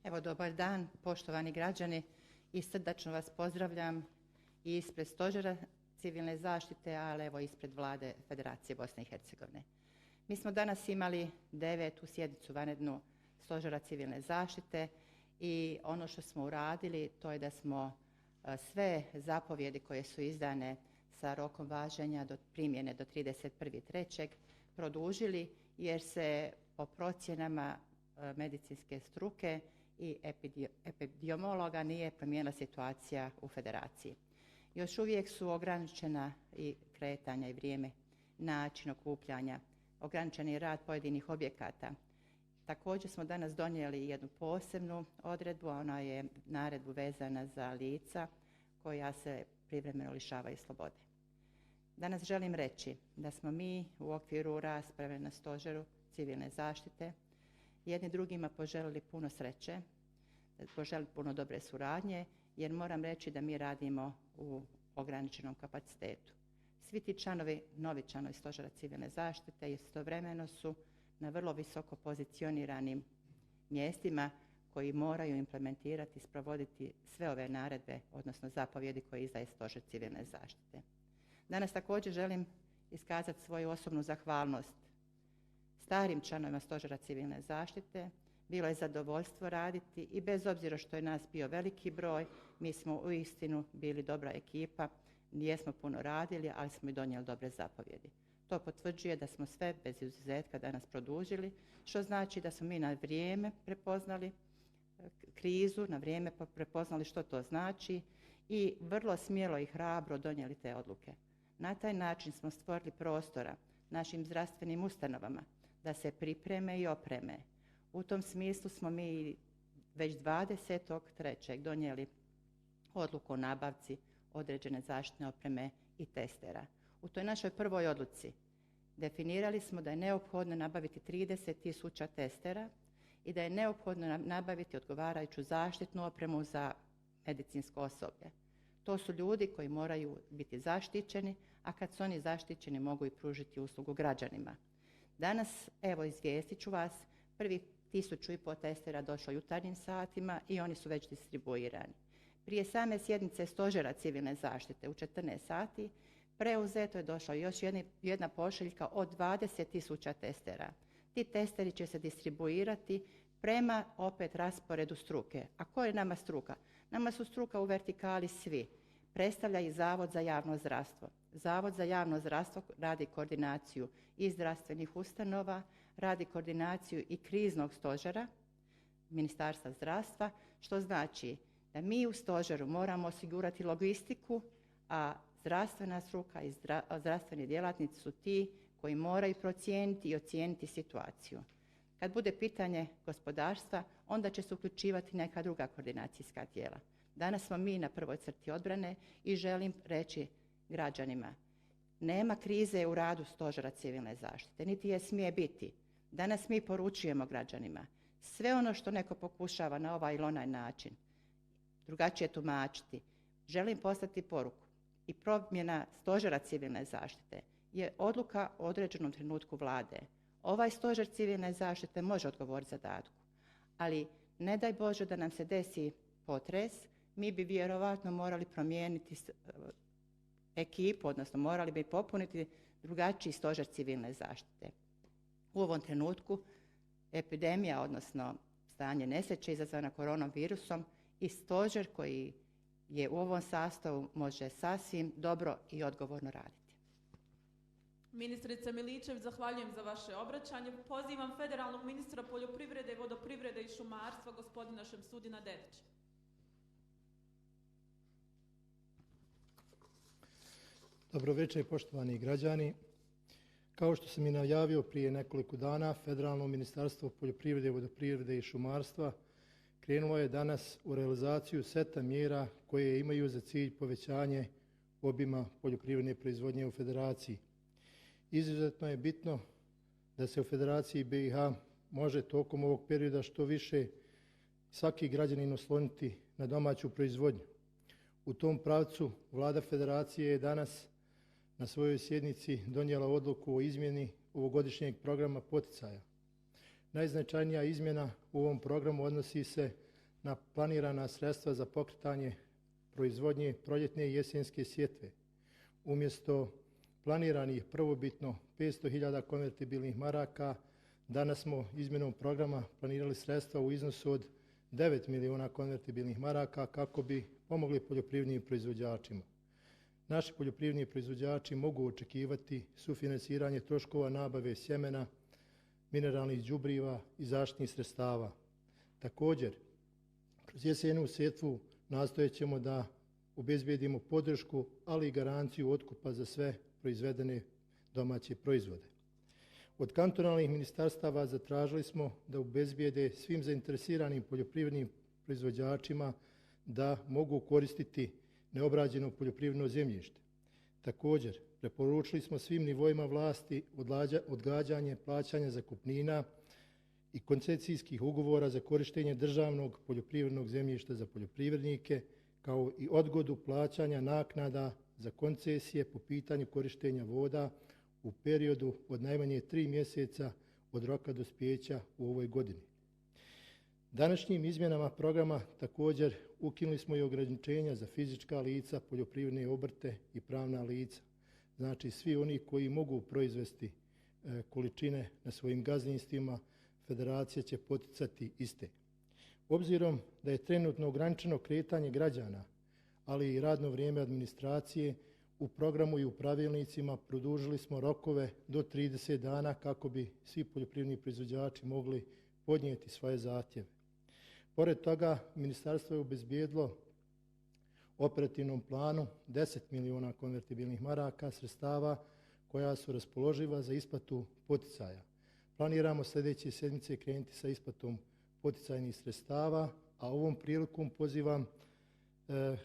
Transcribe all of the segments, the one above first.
Evo, dobar dan, poštovani građani, i srdačno vas pozdravljam i ispred Stožera civilne zaštite, ali evo ispred Vlade Federacije Bosne i Hercegovine. Mi smo danas imali 9. sjednicu vanrednu Stožera civilne zaštite i ono što smo uradili to je da smo sve zapovjedi koje su izdane sa rokom važenja do primjene do 31.3. produžili, jer se po procjenama medicinske struke i epidemiologa nije promijenila situacija u Federaciji. Još uvijek su ograničena i kretanja i vrijeme, način okupljanja, ograničeni rad pojedinih objekata. Također smo danas donijeli jednu posebnu odredbu, ona je naredbu vezana za lica koja se privremeno lišavaju slobode. Danas želim reći da smo mi u okviru rasprave na Stožeru civilne zaštite jedni drugima poželili puno sreće, poželili puno dobre suradnje, jer moram reći da mi radimo u ograničenom kapacitetu. Svi ti članovi, novi članovi Stožera civilne zaštite istovremeno su na vrlo visoko pozicioniranim mjestima koji moraju implementirati i sprovoditi sve ove naredbe, odnosno zapovjedi koje izdaje Stožer civilne zaštite. Danas također želim iskazati svoju osobnu zahvalnost starim članovima Stožera civilne zaštite. Bilo je zadovoljstvo raditi i bez obzira što je nas bio veliki broj, mi smo uistinu bili dobra ekipa, nijesmo puno radili, ali smo i donijeli dobre zapovjedi. To potvrđuje da smo sve bez izuzetka danas produžili, što znači da smo mi na vrijeme prepoznali krizu, na vrijeme prepoznali što to znači i vrlo smjelo i hrabro donijeli te odluke. Na taj način smo stvorili prostora našim zdravstvenim ustanovama da se pripreme i opreme. U tom smislu smo mi već 20.3. donijeli odluku o nabavci određene zaštitne opreme i testera. U toj našoj prvoj odluci definirali smo da je neophodno nabaviti 30.000 testera i da je neophodno nabaviti odgovarajuću zaštitnu opremu za medicinsko osoblje. To su ljudi koji moraju biti zaštićeni, a kad su oni zaštićeni mogu i pružiti uslugu građanima. Danas, evo, izvijestit ću vas, prvi 1.500 testera došlo jutarnjim satima i oni su već distribuirani. Prije same sjednice Stožera civilne zaštite u 14 sati preuzeto je došla još jedna pošiljka od 20.000 testera. Ti testeri će se distribuirati prema opet rasporedu struke. A ko je nama struka? Nama su struka u vertikali svi. Predstavlja i Zavod za javno zdravstvo. Zavod za javno zdravstvo radi koordinaciju i zdravstvenih ustanova, radi koordinaciju i kriznog stožera Ministarstva zdravstva, što znači da mi u stožeru moramo osigurati logistiku, a zdravstvena struka i zdravstveni djelatnici su ti koji moraju procijeniti i ocijeniti situaciju. Kad bude pitanje gospodarstva, onda će se uključivati neka druga koordinacijska tijela. Danas smo mi na prvoj crti odbrane i želim reći građanima, nema krize u radu Stožera civilne zaštite, niti je smije biti. Danas mi poručujemo građanima, sve ono što neko pokušava na ovaj ili onaj način drugačije tumačiti, želim poslati poruku. I promjena Stožera civilne zaštite je odluka u određenom trenutku Vlade. Ovaj Stožer civilne zaštite može odgovoriti zadatku, ali ne daj Bože da nam se desi potres, mi bi vjerovatno morali promijeniti ekipu, odnosno morali bi popuniti drugačiji Stožer civilne zaštite. U ovom trenutku epidemija, odnosno stanje nesreće izazvana koronavirusom i stožer koji je u ovom sastavu može sasvim dobro i odgovorno raditi. Ministrice Miličević, zahvaljujem za vaše obraćanje. Pozivam federalnog ministra poljoprivrede, vodoprivrede i šumarstva, gospodina Šemsudina Dedića. Dobro večer, poštovani građani. Kao što sam i najavio prije nekoliko dana, Federalno ministarstvo poljoprivrede, vodoprivrede i šumarstva krenulo je danas u realizaciju seta mjera koje imaju za cilj povećanje obima poljoprivredne proizvodnje u Federaciji. Izuzetno je bitno da se u Federaciji BiH može tokom ovog perioda što više svaki građanin osloniti na domaću proizvodnju. U tom pravcu Vlada Federacije je danas na svojoj sjednici donijela odluku o izmjeni ovogodišnjeg programa poticaja. Najznačajnija izmjena u ovom programu odnosi se na planirana sredstva za pokretanje proizvodnje proljetne i jesenske sjetve. Umjesto planiranih prvobitno 500.000 konvertibilnih maraka, danas smo izmjenom programa planirali sredstva u iznosu od 9 milijuna konvertibilnih maraka kako bi pomogli poljoprivrednim proizvođačima. Naši poljoprivredni proizvođači mogu očekivati sufinansiranje troškova nabave sjemena, mineralnih đubriva i zaštitnih sredstava. Također, kroz jesenu setvu nastojat ćemo da obezbijedimo podršku, ali i garanciju otkupa za sve proizvedene domaće proizvode. Od kantonalnih ministarstava zatražili smo da obezbijede svim zainteresiranim poljoprivrednim proizvođačima da mogu koristiti neobrađeno poljoprivredno zemljište. Također, preporučili smo svim nivoima vlasti odgađanje plaćanja zakupnina i koncesijskih ugovora za korištenje državnog poljoprivrednog zemljišta za poljoprivrednike, kao i odgodu plaćanja naknada za koncesije po pitanju korištenja voda u periodu od najmanje 3 mjeseca od roka dospijeća u ovoj godini. Današnjim izmjenama programa također ukinuli smo i ograničenja za fizička lica, poljoprivredne obrte i pravna lica. Znači svi oni koji mogu proizvesti količine na svojim gazdinstvima, federacija će poticati iste. Obzirom da je trenutno ograničeno kretanje građana, ali i radno vrijeme administracije, u programu i u pravilnicima produžili smo rokove do 30 dana kako bi svi poljoprivredni proizvođači mogli podnijeti svoje zahtjeve. Pored toga, ministarstvo je obezbijedilo operativnom planu 10 milijuna konvertibilnih maraka sredstava koja su raspoloživa za isplatu poticaja. Planiramo sljedeće sedmice krenuti sa isplatom poticajnih sredstava, a ovom prilikom pozivam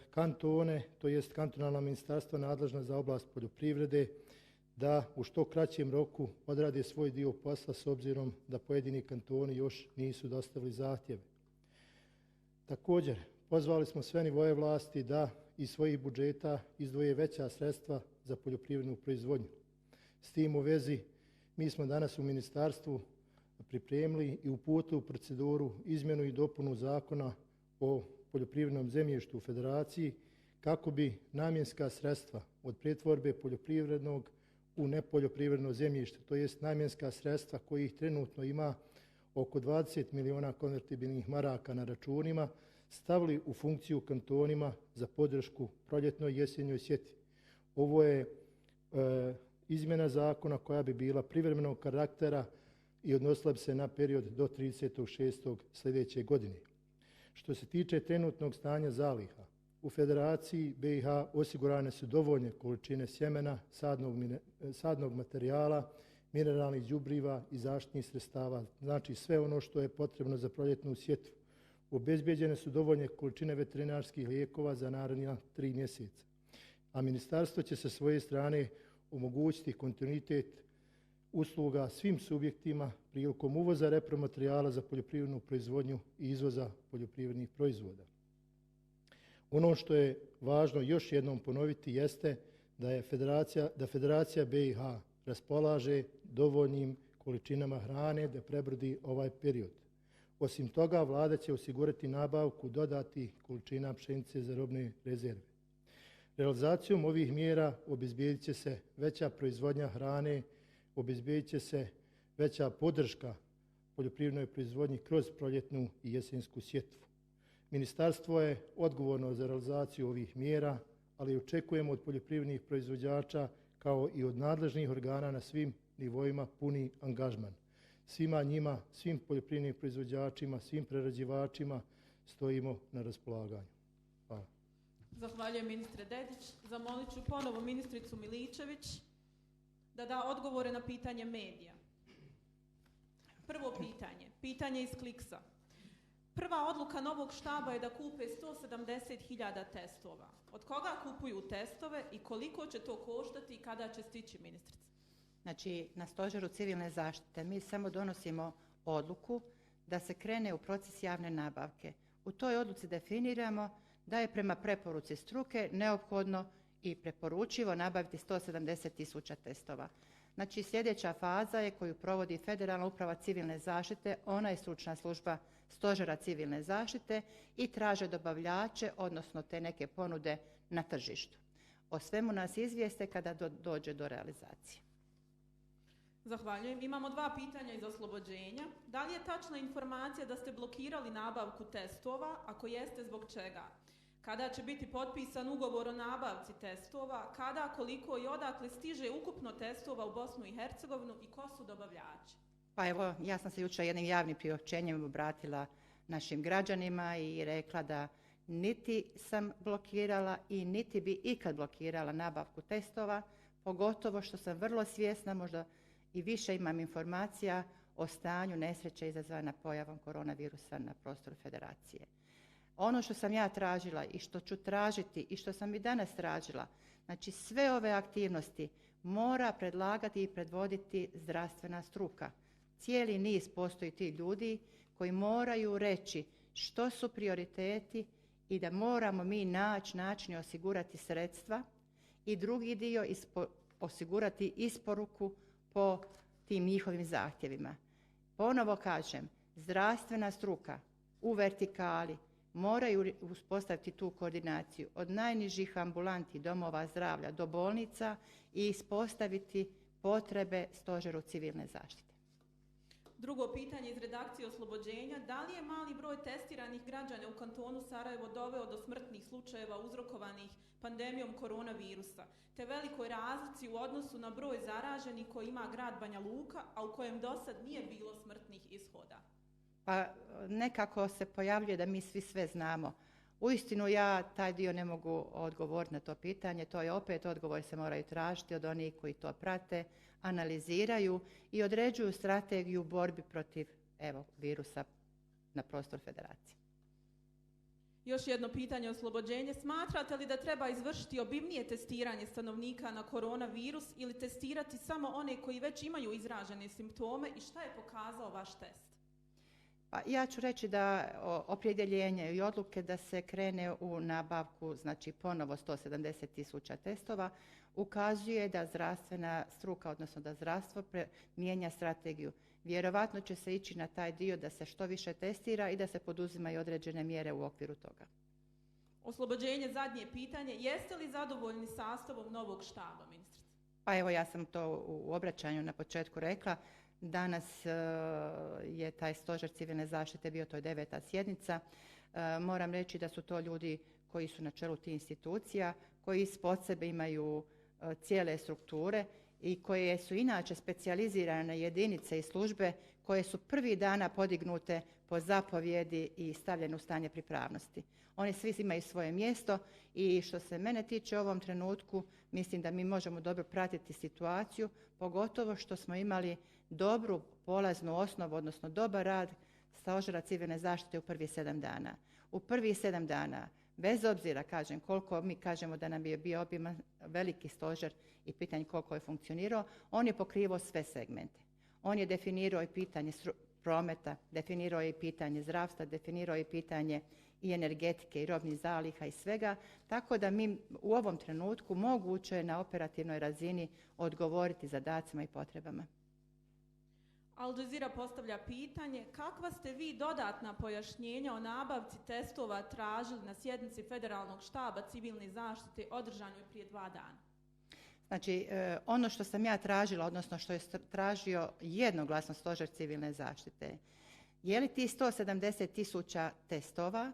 kantone, to jest kantonalna ministarstva nadležna za oblast poljoprivrede, da u što kraćem roku odrade svoj dio posla s obzirom da pojedini kantoni još nisu dostavili zahtjeve. Također, pozvali smo sve nivoje vlasti da iz svojih budžeta izdvoje veća sredstva za poljoprivrednu proizvodnju. S tim u vezi, mi smo danas u ministarstvu pripremili i uputili u proceduru izmjenu i dopunu zakona o poljoprivrednom zemljištu u federaciji kako bi namjenska sredstva od pretvorbe poljoprivrednog u nepoljoprivredno zemljište, to jest namjenska sredstva kojih trenutno ima oko 20 milijuna konvertibilnih maraka na računima, stavili u funkciju kantonima za podršku proljetnoj i jesenjoj sjetvi. Ovo je izmjena zakona koja bi bila privremenog karaktera i odnosila bi se na period do 30.6. sljedeće godine. Što se tiče trenutnog stanja zaliha, u Federaciji BiH osigurane su dovoljne količine sjemena, sadnog materijala, mineralnih đubriva i zaštitnih sredstava, znači sve ono što je potrebno za proljetnu sjetvu. Obezbijeđene su dovoljne količine veterinarskih lijekova za naredna 3 mjeseca. A ministarstvo će sa svoje strane omogućiti kontinuitet usluga svim subjektima prilikom uvoza repromaterijala za poljoprivrednu proizvodnju i izvoza poljoprivrednih proizvoda. Ono što je važno još jednom ponoviti jeste da Federacija BiH raspolaže dovoljnim količinama hrane da prebrodi ovaj period. Osim toga, vlada će osigurati nabavku dodatnih količina pšenice za robne rezerve. Realizacijom ovih mjera obezbijedit će se veća proizvodnja hrane, obezbijedit će se veća podrška poljoprivrednoj proizvodnji kroz proljetnu i jesensku sjetvu. Ministarstvo je odgovorno za realizaciju ovih mjera, ali očekujemo od poljoprivrednih proizvođača kao i od nadležnih organa na svim nivoima puni angažman. Svima njima, svim poljoprivrednim proizvođačima, svim prerađivačima stojimo na raspolaganju. Hvala. Zahvaljujem ministre Dedić. Zamolit ću ponovo ministricu Miličević da da odgovore na pitanje medija. Prvo pitanje iz Kliksa. Prva odluka novog štaba je da kupe 170.000 testova. Od koga kupuju testove i koliko će to koštati i kada će stići, ministrice? Znači, na Stožeru civilne zaštite mi samo donosimo odluku da se krene u proces javne nabavke. U toj odluci definiramo da je prema preporuci struke neophodno i preporučivo nabaviti 170.000 testova. Znači sljedeća faza je koju provodi Federalna uprava civilne zaštite, ona je stručna služba Stožera civilne zaštite i traže dobavljače, odnosno te neke ponude na tržištu. O svemu nas izvijeste kada dođe do realizacije. Zahvaljujem. Imamo 2 pitanja iz oslobođenja. Da li je tačna informacija da ste blokirali nabavku testova? Ako jeste, zbog čega? Kada će biti potpisan ugovor o nabavci testova? Kada, koliko i odakle stiže ukupno testova u Bosnu i Hercegovinu i ko su dobavljači? Pa evo, ja sam se jučer jednim javnim priopćenjem obratila našim građanima i rekla da niti sam blokirala i niti bi ikad blokirala nabavku testova, pogotovo što sam vrlo svjesna, možda i više imam informacija o stanju nesreće izazvana pojavom koronavirusa na prostoru Federacije. Ono što sam ja tražila i što ću tražiti i što sam i danas tražila, znači sve ove aktivnosti mora predlagati i predvoditi zdravstvena struka. Cijeli niz postoji ti ljudi koji moraju reći što su prioriteti i da moramo mi naći način osigurati sredstva i drugi dio osigurati isporuku po tim njihovim zahtjevima. Ponovo kažem, zdravstvena struka u vertikali moraju uspostaviti tu koordinaciju od najnižih ambulanti, domova zdravlja do bolnica i ispostaviti potrebe Stožeru civilne zaštite. Drugo pitanje iz redakcije oslobođenja. Da li je mali broj testiranih građana u kantonu Sarajevo doveo do smrtnih slučajeva uzrokovanih pandemijom koronavirusa, te velikoj razlici u odnosu na broj zaraženih koji ima grad Banja Luka, a u kojem dosad nije bilo smrtnih ishoda? Pa nekako se pojavljuje da mi svi sve znamo. Uistinu ja taj dio ne mogu odgovoriti na to pitanje, to je opet odgovor se moraju tražiti od onih koji to prate, analiziraju i određuju strategiju borbi protiv virusa na prostoru Federacije. Još jedno pitanje oslobođenje. Smatrate li da treba izvršiti obimnije testiranje stanovnika na koronavirus ili testirati samo one koji već imaju izražene simptome i šta je pokazao vaš test? Pa ja ću reći da opredjeljenje i odluke da se krene u nabavku, znači ponovo 170.000 testova, ukazuje da zdravstvena struka, odnosno da zdravstvo mijenja strategiju. Vjerovatno će se ići na taj dio da se što više testira i da se poduzimaju određene mjere u okviru toga. Oslobođenje, zadnje pitanje. Jeste li zadovoljni sastavom novog štaba, ministrice? Pa evo, ja sam to u obraćanju na početku rekla. Danas je taj Stožer civilne zaštite bio, to je 9. sjednica. Moram reći da su to ljudi koji su na čelu tih institucija, koji ispod sebe imaju cijele strukture i koje su inače specijalizirane jedinice i službe koje su prvih dana podignute po zapovjedi i stavljene u stanje pripravnosti. Oni svi imaju svoje mjesto i što se mene tiče u ovom trenutku, mislim da mi možemo dobro pratiti situaciju, pogotovo što smo imali dobru polaznu osnovu, odnosno dobar rad Stožera civilne zaštite u prvih 7 dana. U prvih 7 dana, bez obzira, kažem, koliko mi kažemo da nam je bio obiman veliki stožer i pitanje koliko je funkcionirao, on je pokrivao sve segmente. On je definirao i pitanje prometa, definirao je i pitanje zdravstva, definirao je i pitanje i energetike i robnih zaliha i svega, tako da mi u ovom trenutku moguće je na operativnoj razini odgovoriti zadacima i potrebama. Al Jazeera postavlja pitanje, kakva ste vi dodatna pojašnjenja o nabavci testova tražili na sjednici Federalnog štaba civilne zaštite održanoj prije 2 dana? Znači, ono što sam ja tražila, odnosno što je tražio jednoglasno Stožer civilne zaštite, je li ti 170.000 testova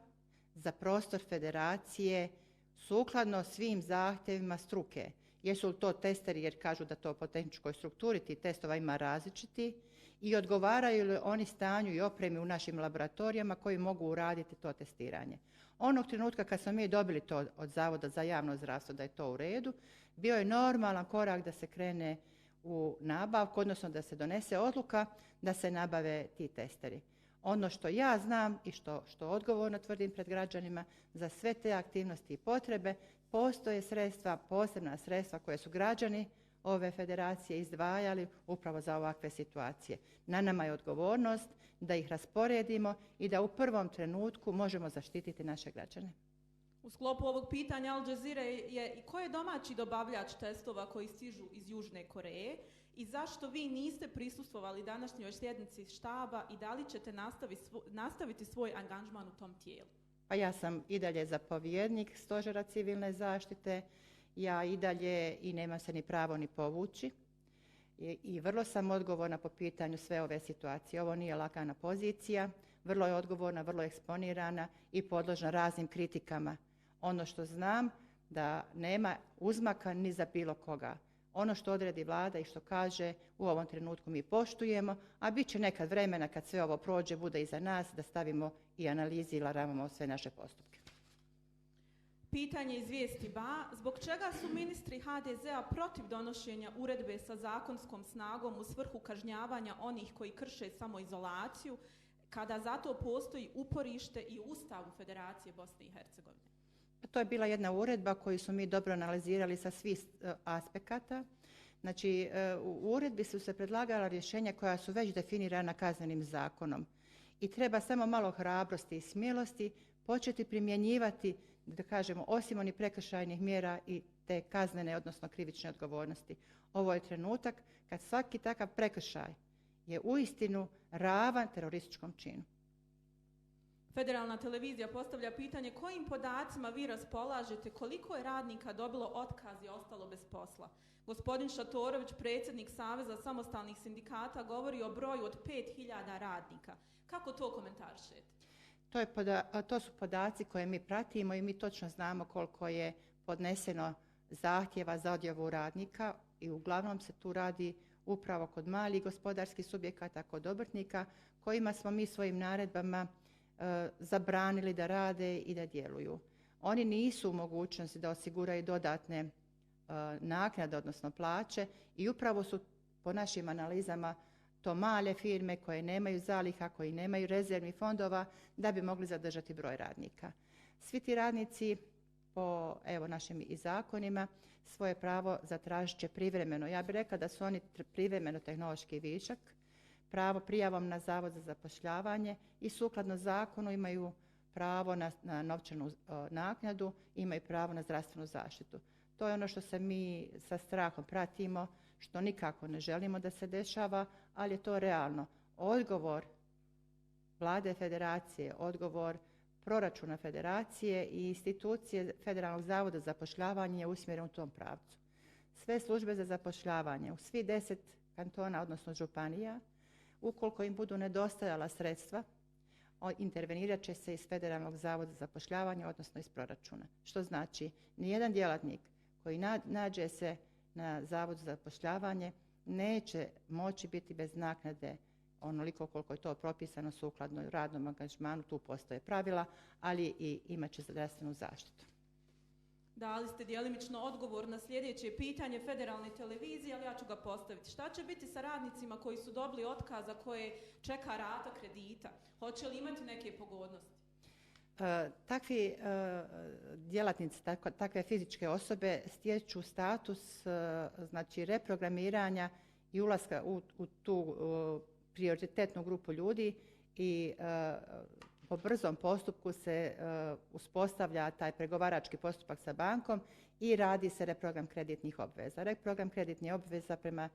za prostor Federacije sukladno svim zahtjevima struke? Jesu li to testeri, jer kažu da to po tehničkoj strukturi ti testova ima različiti, i odgovaraju li oni stanju i opremi u našim laboratorijama koji mogu uraditi to testiranje. Onog trenutka kad smo mi dobili to od Zavoda za javno zdravstvo da je to u redu, bio je normalan korak da se krene u nabavku, odnosno da se donese odluka da se nabave ti testeri. Ono što ja znam i što odgovorno tvrdim pred građanima, za sve te aktivnosti i potrebe postoje sredstva, posebna sredstva koje su građani ove federacije izdvajali upravo za ovakve situacije. Na nama je odgovornost da ih rasporedimo i da u prvom trenutku možemo zaštititi naše građane. U sklopu ovog pitanja Al Jazeera je i ko je domaći dobavljač testova koji stižu iz Južne Koreje i zašto vi niste prisustvovali današnjoj sjednici štaba i da li ćete nastaviti svoj angažman u tom tijelu? Pa ja sam i dalje zapovjednik Stožera civilne zaštite, ja i dalje i nema se ni pravo ni povući i vrlo sam odgovorna po pitanju sve ove situacije. Ovo nije lakana pozicija, vrlo je odgovorna, vrlo eksponirana i podložna raznim kritikama. Ono što znam da nema uzmaka ni za bilo koga. Ono što odredi vlada i što kaže u ovom trenutku mi poštujemo, a bit će nekad vremena kad sve ovo prođe, bude iza nas, da stavimo i analiziramo sve naše postupke. Pitanje iz vijesti BA. Zbog čega su ministri HDZ-a protiv donošenja uredbe sa zakonskom snagom u svrhu kažnjavanja onih koji krše samoizolaciju, kada zato postoji uporište i u Ustavu Federacije Bosne i Hercegovine? To je bila jedna uredba koju smo mi dobro analizirali sa svih aspekata. Znači, u uredbi su se predlagala rješenja koja su već definirana Kaznenim zakonom i treba samo malo hrabrosti i smjelosti početi primjenjivati, da kažemo, osim onih prekršajnih mjera i te kaznene, odnosno krivične odgovornosti. Ovo je trenutak kad svaki takav prekršaj je uistinu ravan terorističkom činu. Federalna televizija postavlja pitanje kojim podacima vi raspolažete, koliko je radnika dobilo otkaz i ostalo bez posla. Gospodin Šatorović, predsjednik Saveza samostalnih sindikata, govori o broju od 5.000 radnika. Kako to komentarišete? To su podaci koje mi pratimo i mi točno znamo koliko je podneseno zahtjeva za odjavu radnika i uglavnom se tu radi upravo kod malih gospodarskih subjekata, kod obrtnika, kojima smo mi svojim naredbama zabranili da rade i da djeluju. Oni nisu u mogućnosti da osiguraju dodatne naknade, odnosno plaće i upravo su po našim analizama to male firme koje nemaju zaliha, koji nemaju rezervnih fondova da bi mogli zadržati broj radnika. Svi ti radnici po našim i zakonima svoje pravo zatražit će privremeno. Ja bih rekla da su oni privremeno tehnološki višak, pravo prijavom na Zavod za zapošljavanje i sukladno zakonu imaju pravo na novčanu naknadu, imaju pravo na zdravstvenu zaštitu. To je ono što se mi sa strahom pratimo, što nikako ne želimo da se dešava, ali je to realno. Odgovor Vlade Federacije, odgovor proračuna Federacije i institucije Federalnog zavoda za zapošljavanje je usmjeren u tom pravcu. Sve službe za zapošljavanje u svih 10 kantona, odnosno županija, ukoliko im budu nedostajala sredstva, intervenirat će se iz Federalnog zavoda za zapošljavanje, odnosno iz proračuna. Što znači, nijedan djelatnik koji nađe se na Zavodu za zapošljavanje neće moći biti bez naknade onoliko koliko je to propisano sukladno radnom angažmanu, tu postoje pravila, ali i imat će zdravstvenu zaštitu. Dali ste djelimično odgovor na sljedeće pitanje Federalne televizije, ali ja ću ga postaviti. Šta će biti sa radnicima koji su dobili otkaza koje čeka rata kredita? Hoće li imati neke pogodnosti? Takvi djelatnici, takve fizičke osobe stječu status znači reprogramiranja i ulaska u tu prioritetnu grupu ljudi i po brzom postupku se uspostavlja taj pregovarački postupak sa bankom i radi se reprogram kreditnih obveza. Reprogram kreditnih obveza prema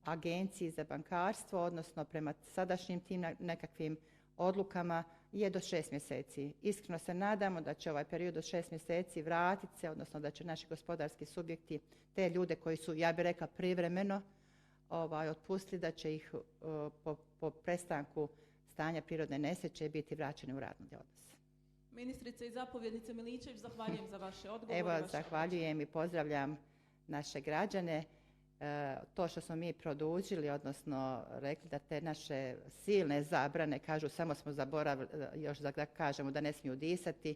Agenciji za bankarstvo, odnosno prema sadašnjim tim nekakvim odlukama je do 6 mjeseci. Iskreno se nadamo da će ovaj period od 6 mjeseci vratiti se, odnosno da će naši gospodarski subjekti te ljude koji su, ja bih rekla, privremeno otpustili, da će ih po prestanku stanja prirodne nesreće biti vraćeni u radni odnos. Ministrice i zapovjednice Miličević, zahvaljujem za vaše odgovore. Evo, zahvaljujem i pozdravljam naše građane. To što smo mi produžili, odnosno rekli da te naše silne zabrane, kažu samo smo zaboravili još da kažemo da ne smiju disati,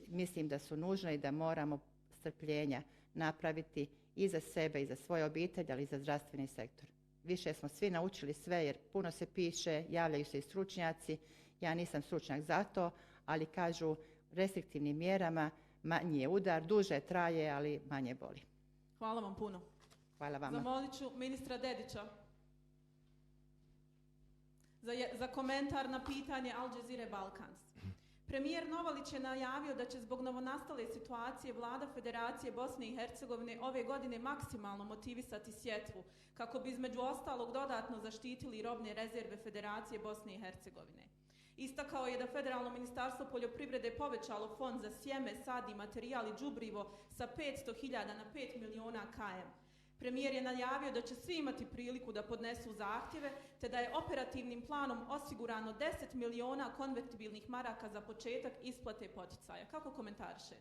mislim da su nužne i da moramo strpljenja napraviti i za sebe i za svoje obitelji, ali i za zdravstveni sektor. Više smo svi naučili sve jer puno se piše, javljaju se i stručnjaci. Ja nisam stručnjak za to, ali kažu restriktivnim mjerama manji je udar, duže traje, ali manje boli. Hvala vam puno. Hvala vama. Zamolit ću ministra Dedića za komentar na pitanje Al Jazeera Balkans. Premijer Novalić je najavio da će zbog novonastale situacije Vlada Federacije Bosne i Hercegovine ove godine maksimalno motivisati sjetvu kako bi između ostalog dodatno zaštitili robne rezerve Federacije Bosne i Hercegovine. Istakao je da Federalno ministarstvo poljoprivrede povećalo fond za sjeme, sad i materijal i đubrivo sa 500.000 na 5 miliona km. Premijer je najavio da će svi imati priliku da podnesu zahtjeve, te da je operativnim planom osigurano 10 miliona konvertibilnih maraka za početak isplate poticaja. Kako komentarišete?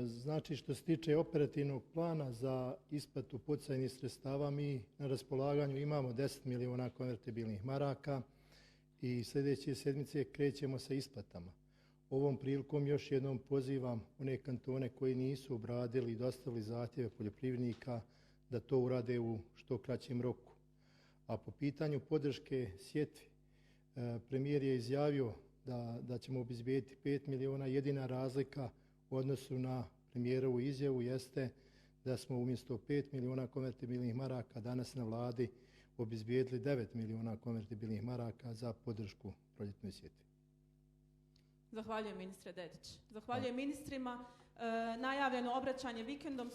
Znači, što se tiče operativnog plana za isplatu poticajnih sredstava, mi na raspolaganju imamo 10 miliona konvertibilnih maraka i sljedeće sedmice krećemo sa isplatama. Ovom prilikom još jednom pozivam one kantone koji nisu obradili i dostavili zahtjeve poljoprivrednika da to urade u što kraćem roku. A po pitanju podrške sjetvi, premijer je izjavio da ćemo obezbijediti 5 miliona. Jedina razlika u odnosu na premijerovu izjavu jeste da smo umjesto 5 miliona konvertibilnih maraka danas na vladi obezbijedili 9 miliona konvertibilnih maraka za podršku proljetnoj sjetvi. Zahvaljujem ministre Dedić. Zahvaljujem ministrima. Najavljeno obraćanje vikendom.